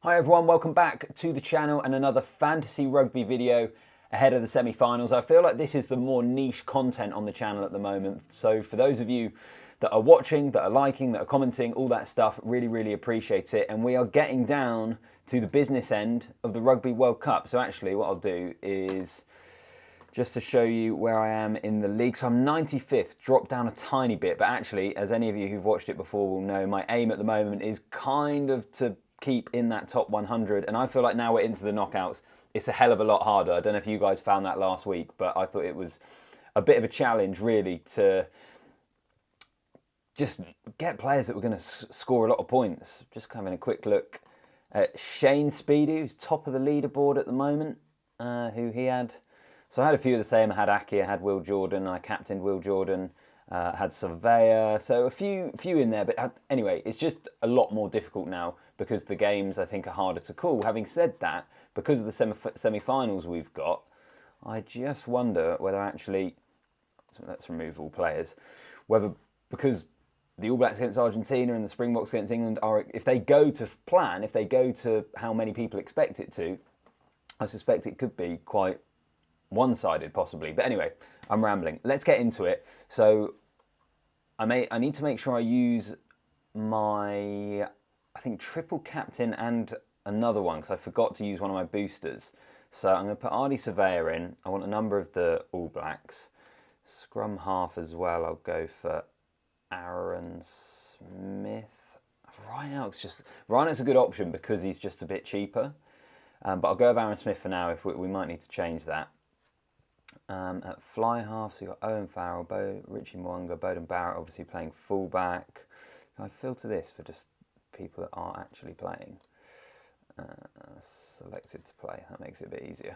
Hi everyone, welcome back to the channel and another Fantasy Rugby video ahead of the semi-finals. I feel like this is the more niche content on the channel at the moment. So for those of you that are watching, that are liking, that are commenting, all that stuff, really appreciate it. And we are getting down to the business end of the Rugby World Cup. So actually what I'll do is just to show you where I am in the league. So I'm 95th, dropped down a tiny bit, but actually, as any of you who've watched it before will know, my aim at the moment is kind of to keep in that top 100, and I feel like now we're into the knockouts, it's a hell of a lot harder. I don't know if you guys found that last week, but I thought it was a bit of a challenge really to just get players that were going to score a lot of points. Just having a quick look at Shane Speedy, who's top of the leaderboard at the moment, who he had. So I had a few of the same. I had Aki, I had Will Jordan, I captained Will Jordan, had Surveyor, so a few in there. But anyway, it's just a lot more difficult now because the games, I think, are harder to call. Having said that, because of the semi-finals we've got, I just wonder whether actually, so let's remove all players, whether because the All Blacks against Argentina and the Springboks against England are, if they go to plan, if they go to how many people expect it to, I suspect it could be quite one-sided possibly. But anyway, I'm rambling. Let's get into it. So I need to make sure I use my, I think, triple captain and another one because I forgot to use one of my boosters. So I'm going to put Ardy Surveyor in. I want a number of the All Blacks. Scrum half as well. I'll go for Aaron Smith. Rhino's a good option because he's just a bit cheaper. But I'll go with Aaron Smith for now. If we might need to change that. At fly half, so you've got Owen Farrell, Richie Mwanga, Bowden Barrett obviously playing fullback. Can I filter this for just people that are actually playing? Selected to play, that makes it a bit easier.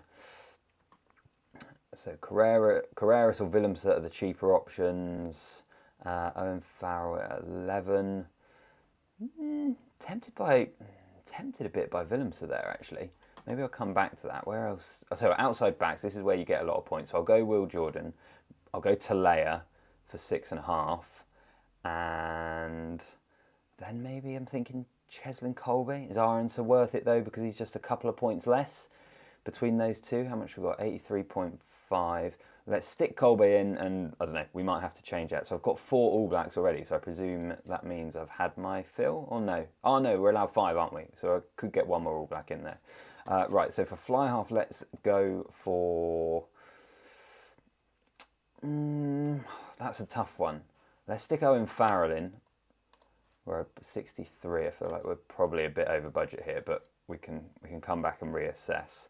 So Carreras or Willemse are the cheaper options. Owen Farrell at 11. Tempted a bit by Willemse there actually. Maybe I'll come back to that. Where else? So outside backs, this is where you get a lot of points. So I'll go Will Jordan. I'll go Talea for 6.5. And then maybe I'm thinking Cheslin Colby. Is Aronson worth it though? Because he's just a couple of points less between those two. How much we got? 83.5. Let's stick Colby in, and I don't know, we might have to change that. So I've got 4 All Blacks already, so I presume that means I've had my fill, or no? Oh no, we're allowed 5, aren't we? So I could get one more All Black in there. Right, so for fly half, let's go for... that's a tough one. Let's stick Owen Farrell in. We're at 63, I feel like we're probably a bit over budget here, but we can come back and reassess.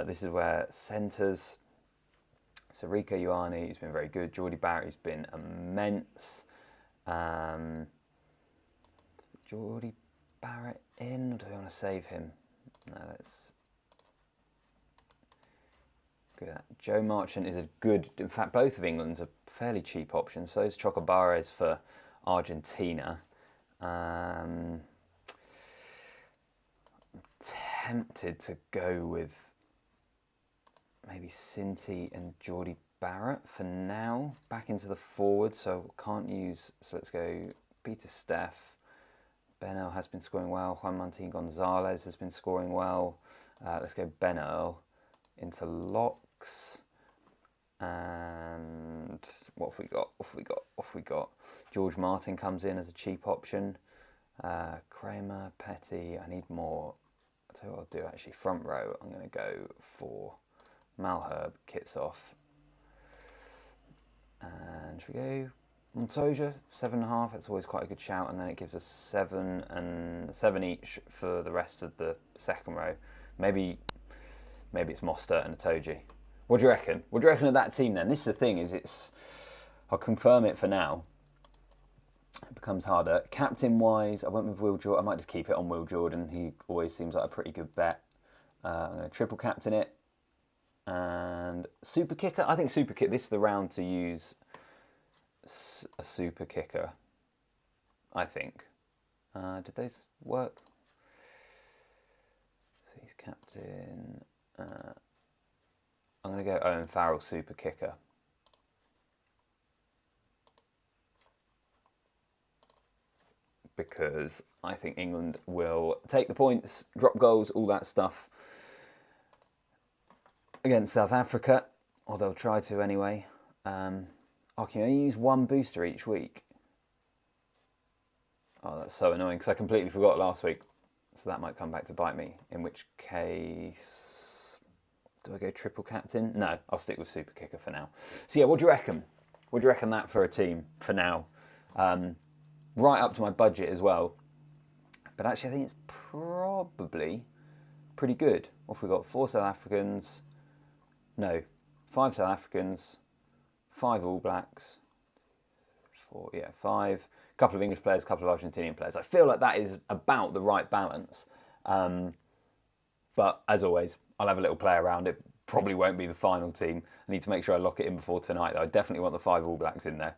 This is where centres... So Rico Ioane, he's been very good. Geordie Barrett, he's been immense. Geordie Barrett in, or do we want to save him? No, let's go with that. Joe Marchant is a good, in fact, both of England's are fairly cheap options. So is Chocobares for Argentina. I'm tempted to go with maybe Sinti and Geordie Barrett for now. Back into the forward, so can't use, so let's go Peter Steph. Ben Earl has been scoring well. Juan Martin Gonzalez has been scoring well. Let's go Ben Earl into locks. And what have we got? Off we got. George Martin comes in as a cheap option. Kramer, Petty, I need more. I'll tell you what I'll do actually. Front row, I'm going to go for Malherbe, kits off. And should we go Montoya, 7.5, that's always quite a good shout, and then it gives us 7 and 7 each for the rest of the second row. Maybe it's Mostert and Itoje. What do you reckon? What do you reckon of that team then? This is the thing, I'll confirm it for now. It becomes harder. Captain wise, I went with Will Jordan. I might just keep it on Will Jordan. He always seems like a pretty good bet. I'm going to triple captain it. And super kicker, I think super kicker, this is the round to use a super kicker, I think. Did those work? So he's captain. I'm going to go Owen Farrell super kicker. because I think England will take the points, drop goals, all that stuff against South Africa, or they'll try to anyway. I can only use one booster each week. Oh, that's so annoying because I completely forgot last week. So that might come back to bite me, in which case, do I go triple captain? No, I'll stick with super kicker for now. So yeah, what do you reckon? What do you reckon that for a team for now? Right up to my budget as well. But actually I think it's probably pretty good. What have we got? 4 South Africans. No, 5 South Africans, 5 All Blacks, 4, yeah, 5, a couple of English players, a couple of Argentinian players. I feel like that is about the right balance. But as always, I'll have a little play around it. Probably won't be the final team. I need to make sure I lock it in before tonight, though. I definitely want the 5 All Blacks in there.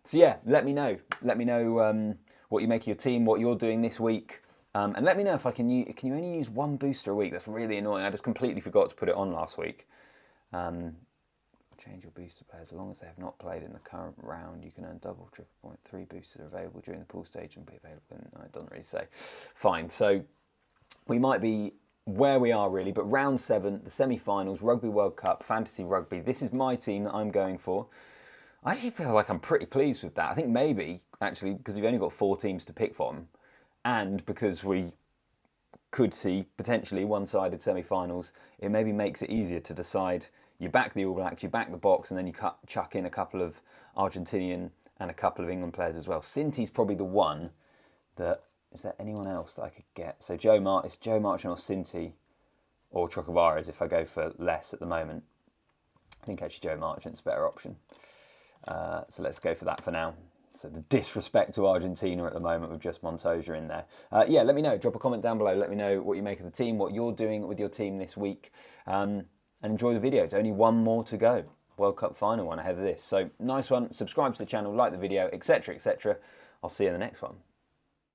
So yeah, let me know. Let me know what you make of your team, what you're doing this week. And let me know if I can you only use one booster a week? That's really annoying. I just completely forgot to put it on last week. Change your booster players. As long as they have not played in the current round, you can earn double, triple point. 3 boosters are available during the pool stage and be available. No, it doesn't really say. Fine. So we might be where we are really, but round 7, the semi-finals, Rugby World Cup, Fantasy Rugby. This is my team that I'm going for. I actually feel like I'm pretty pleased with that. I think maybe, actually, because we've only got 4 teams to pick from, and because we could see potentially one-sided semi-finals, it maybe makes it easier to decide. You back the All Blacks, you back the box, and then you chuck in a couple of Argentinian and a couple of England players as well. Sinti's probably the one that... Is there anyone else that I could get? So it's Joe Marchant or Sinti or Chocobaras if I go for less at the moment. I think actually Joe Marchant's a better option. So let's go for that for now. So the disrespect to Argentina at the moment with just Montoya in there. Yeah, let me know. Drop a comment down below. Let me know what you make of the team, what you're doing with your team this week. And enjoy the video. It's only one more to go. World Cup final one ahead of this. So nice one. Subscribe to the channel, like the video, etc., etc. I'll see you in the next one.